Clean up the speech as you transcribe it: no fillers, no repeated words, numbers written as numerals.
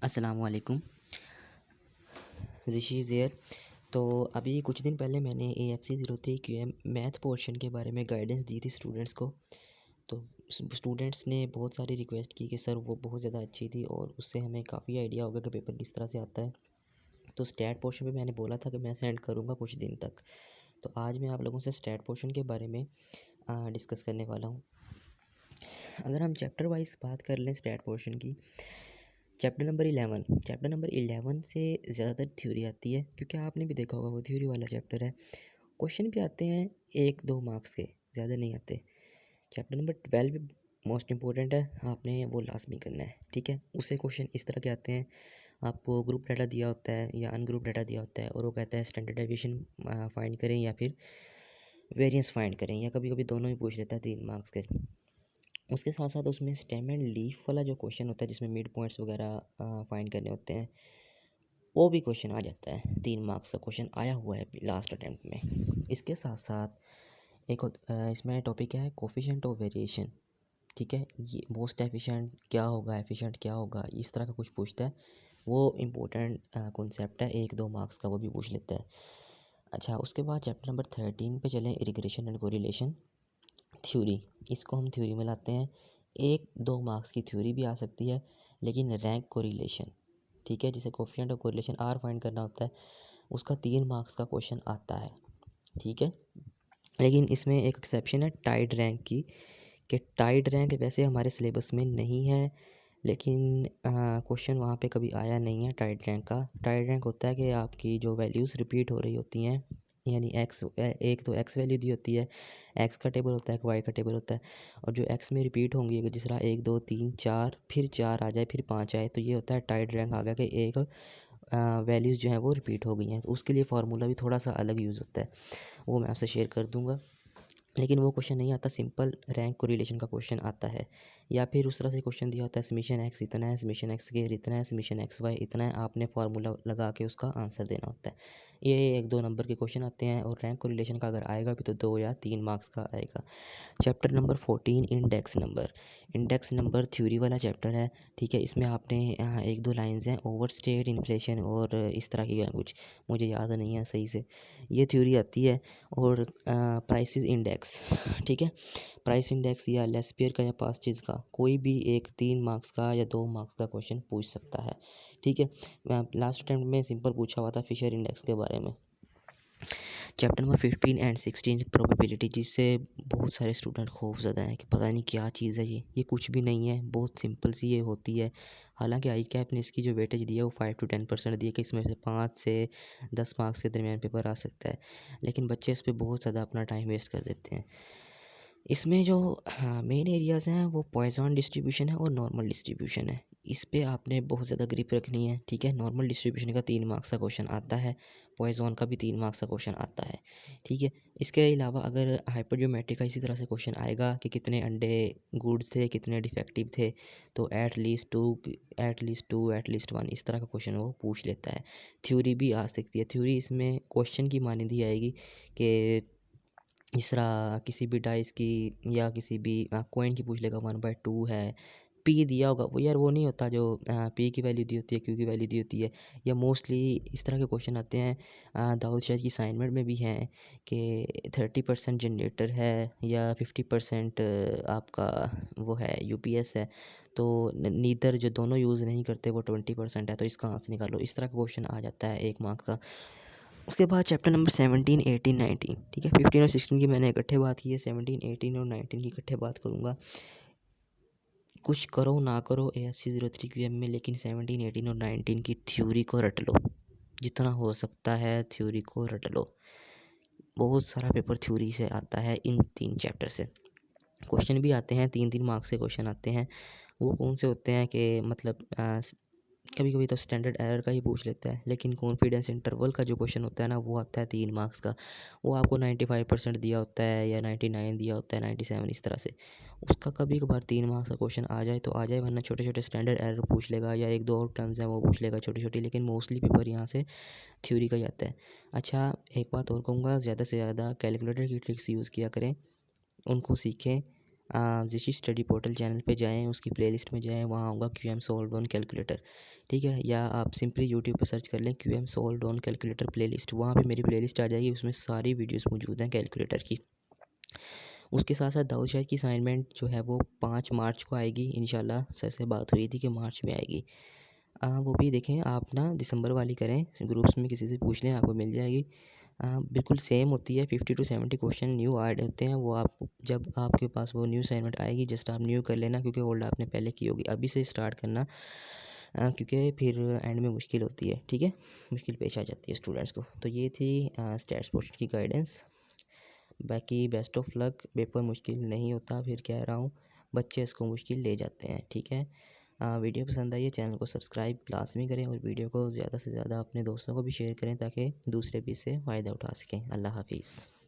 अस्सलाम वालेकुम। ऋषि ज़ेयर। तो अभी कुछ दिन पहले मैंने AFC 03 QM मैथ पोर्शन के बारे में गाइडेंस दी थी स्टूडेंट्स को। तो स्टूडेंट्स ने बहुत सारी रिक्वेस्ट की कि सर वो बहुत ज़्यादा अच्छी थी और उससे हमें काफ़ी आइडिया होगा कि पेपर किस तरह से आता है। तो स्टैट पोर्शन पे मैंने बोला था कि मैं सेंड करूँगा कुछ दिन तक। तो आज मैं आप लोगों से स्टैट पोर्शन के बारे में डिस्कस करने वाला हूँ। अगर हम चैप्टर वाइज बात कर लें स्टैट पोर्शन की, चैप्टर नंबर 11 से ज़्यादातर थ्योरी आती है, क्योंकि आपने भी देखा होगा वो थ्योरी वाला चैप्टर है। क्वेश्चन भी आते हैं 1-2 मार्क्स के, ज़्यादा नहीं आते। चैप्टर नंबर 12 भी मोस्ट इंपॉर्टेंट है, आपने वो लास्ट में करना है, ठीक है। उससे क्वेश्चन इस तरह के आते हैं, आपको ग्रुप डाटा दिया होता है या अनग्रुप डाटा दिया होता है और वो कहता है स्टैंडर्ड डेविएशन फाइंड करें या फिर वेरिएंस फाइंड करें, या कभी कभी दोनों ही पूछ लेता है 3 मार्क्स के। उसके साथ साथ उसमें स्टेम एंड लीफ वाला जो क्वेश्चन होता है जिसमें मिड पॉइंट्स वगैरह फाइंड करने होते हैं, वो भी क्वेश्चन आ जाता है। 3 मार्क्स का क्वेश्चन आया हुआ है लास्ट अटैम्प्ट में। इसके साथ साथ इसमें टॉपिक क्या है, कोफिशिएंट ऑफ वेरिएशन, ठीक है। ये मोस्ट एफिशिएंट क्या होगा, एफिशिएंट क्या होगा, इस तरह का कुछ पूछता है। वो इम्पोर्टेंट कॉन्सेप्ट है, 1-2 मार्क्स का वो भी पूछ लेता है। अच्छा, उसके बाद चैप्टर नंबर 13 पे चलें, इरिगेशन एंड कोरिलेशन थ्योरी। इसको हम थ्योरी में लाते हैं। 1-2 मार्क्स की थ्योरी भी आ सकती है, लेकिन रैंक कोरिलेशन, ठीक है, जिसे coefficient of correlation r find करना होता है, उसका 3 मार्क्स का क्वेश्चन आता है, ठीक है। लेकिन इसमें एक एक्सेप्शन है टाइड रैंक की, कि टाइड रैंक वैसे हमारे सिलेबस में नहीं है, लेकिन क्वेश्चन वहाँ पे कभी आया नहीं है टाइड रैंक का। टाइड रैंक होता है कि आपकी जो वैल्यूज़ रिपीट हो रही होती हैं, यानी एक तो एक्स वैल्यू दी होती है, एक्स का टेबल होता है, एक वाई का टेबल होता है, और जो एक्स में रिपीट होंगी, अगर जिस तरह 1 2 3 4 फिर 4 आ जाए फिर 5 आए, तो ये होता है टाइड रैंक आ गया कि एक वैल्यूज़ जो हैं वो रिपीट हो गई हैं। तो उसके लिए फार्मूला भी थोड़ा सा अलग यूज़ होता है, वो मैं आपसे शेयर कर दूँगा। लेकिन वो क्वेश्चन नहीं आता, सिंपल रैंक कोरिलेशन का क्वेश्चन आता है। या फिर उस तरह से क्वेश्चन दिया होता है, समीशन एक्स इतना है, समीशन एक्स स्क्वायर इतना है, समीशन एक्स वाई इतना है, आपने फार्मूला लगा के उसका आंसर देना होता है। ये 1-2 नंबर के क्वेश्चन आते हैं, और रैंक कोरिलेशन का अगर आएगा भी तो 2 या 3 मार्क्स का आएगा। Chapter number 14, index number theory वाला चैप्टर है, ठीक है। इसमें आपने 1-2 लाइन्स हैं, ओवरस्टेट, इन्फ्लेशन और इस तरह की कुछ, मुझे याद नहीं है सही से, ये थ्योरी आती है। और प्राइसेस इंडेक्स, ठीक है। प्राइस इंडेक्स या लेस्पियर का या पास्टिज का कोई भी एक 3 मार्क्स का या 2 मार्क्स का क्वेश्चन पूछ सकता है, ठीक है। लास्ट अटेम्प्ट में सिंपल पूछा हुआ था फिशर इंडेक्स के बारे में। चैप्टर नंबर 15 एंड 16 प्रोबेबिलिटी, जिससे बहुत सारे स्टूडेंट खौफज़दा हैं कि पता नहीं क्या चीज़ है, ये कुछ भी नहीं है, बहुत सिंपल सी ये होती है। हालांकि आई कैप ने इसकी जो वेटेज दी है वो 5 to 10% दी है कि इसमें से 5 से 10 मार्क्स के दरमियान पेपर आ सकता है, लेकिन बच्चे इस पर बहुत ज़्यादा अपना टाइम वेस्ट कर देते हैं। इसमें जो मेन एरियाज़ हैं वो पॉइज़न डिस्ट्रीब्यूशन है और नॉर्मल डिस्ट्रीब्यूशन है। इस पे आपने बहुत ज़्यादा ग्रिप रखनी है, ठीक है। नॉर्मल डिस्ट्रीब्यूशन का 3 मार्क्स का क्वेश्चन आता है, पॉइज़न का भी 3 मार्क्स का क्वेश्चन आता है, ठीक है। इसके अलावा अगर हाइपरजोमेट्रिक का इसी तरह से क्वेश्चन आएगा कि कितने अंडे गुड्स थे, कितने डिफेक्टिव थे, तो एट लीस्ट 1 इस तरह का क्वेश्चन वो पूछ लेता है। थ्योरी भी आ सकती है। थ्योरी इसमें क्वेश्चन की मानिंद ही आएगी कि इस तरह किसी भी डाइस की या किसी भी कॉइन की पूछ लेगा, 1/2 है, पी दिया होगा, वो यार वो नहीं होता जो पी की वैल्यू दी होती है, क्यू की वैल्यू दी होती है। या मोस्टली इस तरह के क्वेश्चन आते हैं, दाऊद शायद की असाइनमेंट में भी हैं कि 30% जनरेटर है या 50% आपका वो है यूपीएस है, तो नीदर जो दोनों यूज़ नहीं करते वो 20% है, तो इसका आंसर निकालो। इस तरह का क्वेश्चन आ जाता है 1 मार्क्स का। उसके बाद चैप्टर नंबर 17, 18, 19, ठीक है। 15 और 16 की मैंने इकट्ठे बात की है, 17, 18 और 19 की इकट्ठे बात करूँगा। कुछ करो ना करो AFC 03 QM में, लेकिन 17, 18 और 19 की थ्योरी को रट लो, जितना हो सकता है थ्योरी को रट लो। बहुत सारा पेपर थ्योरी से आता है इन 3 चैप्टर से। क्वेश्चन भी आते हैं, 3-3 मार्क्स के क्वेश्चन आते हैं। वो कौन से होते हैं कि मतलब कभी कभी तो स्टैंडर्ड एरर का ही पूछ लेता है, लेकिन कॉन्फिडेंस इंटरवल का जो क्वेश्चन होता है ना, वो आता है 3 मार्क्स का। वो आपको 95% दिया होता है या 99 दिया होता है, 97 इस तरह से। उसका कभी कभार 3 मार्क्स का क्वेश्चन आ जाए तो आ जाए, वरना छोटे छोटे स्टैंडर्ड एरर पूछ लेगा या 1-2 और टर्म्स हैं वो पूछ लेगा छोटी छोटी, लेकिन मोस्टली पेपर यहाँ से थ्योरी का ही आता है। अच्छा, एक बात और कहूँगा, ज़्यादा से ज़्यादा कैलकुलेटर की ट्रिक्स यूज़ किया करें, उनको सीखें। जिस स्टडी पोर्टल चैनल पे जाएँ, उसकी प्लेलिस्ट में जाएँ, वहाँ होगा क्यूएम सोल्व्ड ऑन कैलकुलेटर, ठीक है? या आप सिंपली यूट्यूब पे सर्च कर लें QM solved on calculator playlist, वहाँ पे मेरी प्लेलिस्ट आ जाएगी, उसमें सारी वीडियोस मौजूद हैं कैलकुलेटर की। उसके साथ साथ दाऊद शाहिद की असाइनमेंट जो है वो 5 मार्च को आएगी इंशाल्लाह। सर से बात हुई थी कि मार्च में आएगी। वो भी देखें आप ना, दिसंबर वाली करें, ग्रुप्स में किसी से पूछ लें, आपको मिल जाएगी। बिल्कुल सेम होती है, 50 टू 70 क्वेश्चन न्यू ऐड होते हैं। वो आप जब आपके पास वो न्यू असाइनमेंट आएगी, जस्ट आप न्यू कर लेना, क्योंकि ओल्ड आपने पहले की होगी। अभी से स्टार्ट करना, क्योंकि फिर एंड में मुश्किल होती है, ठीक है? मुश्किल पेश आ जाती है स्टूडेंट्स को। तो ये थी स्टैट्स पोस्ट की गाइडेंस। बाकी बेस्ट ऑफ लक। पेपर मुश्किल नहीं होता, फिर कह रहा हूँ, बच्चे इसको मुश्किल ले जाते हैं, ठीक है? वीडियो पसंद आई है, चैनल को सब्सक्राइब लाज़मी करें और वीडियो को ज़्यादा से ज़्यादा अपने दोस्तों को भी शेयर करें, ताकि दूसरे भी इससे फ़ायदा उठा सकें। अल्लाह हाफ़िज़।